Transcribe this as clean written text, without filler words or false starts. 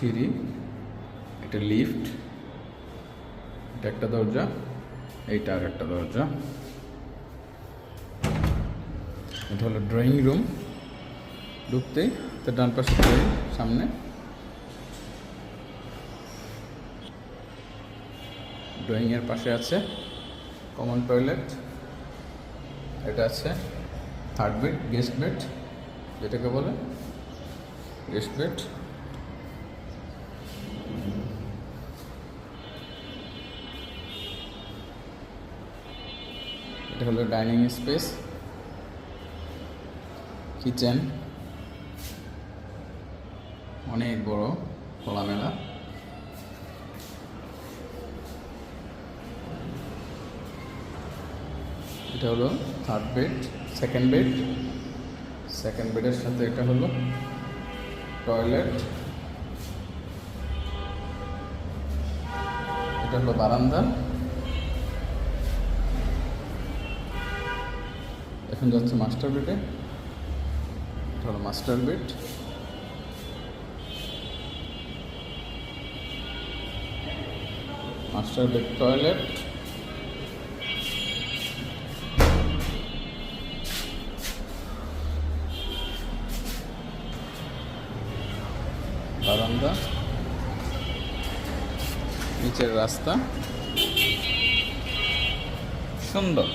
সিঁড়ি, একটা লিফট, এটা একটা দরজা, এইটা আর একটা দরজা। এটা হলো ড্রয়িং রুম। ঢুকতেই তো ডান পাশে ড্রয়িং, সামনে ড্রয়িংয়ের পাশে আছে কমন টয়লেট। এটা আছে থার্ড বেড, গেস্ট বেড যেটাকে বলে গেস্ট বেড। এটা হলো ডাইনিং স্পেস, কিচেন অনেক বড়, খোলামেলা। এটা হলো third bed, second bed. Second বেডের সাথে এটা হলো টয়লেট। এটা হলো বারান্দা। এখন যাচ্ছে মাস্টার বেডে। এটা হলো master bed. Master bed, toilet, বারান্দা, নিচের রাস্তা, সুন্দর।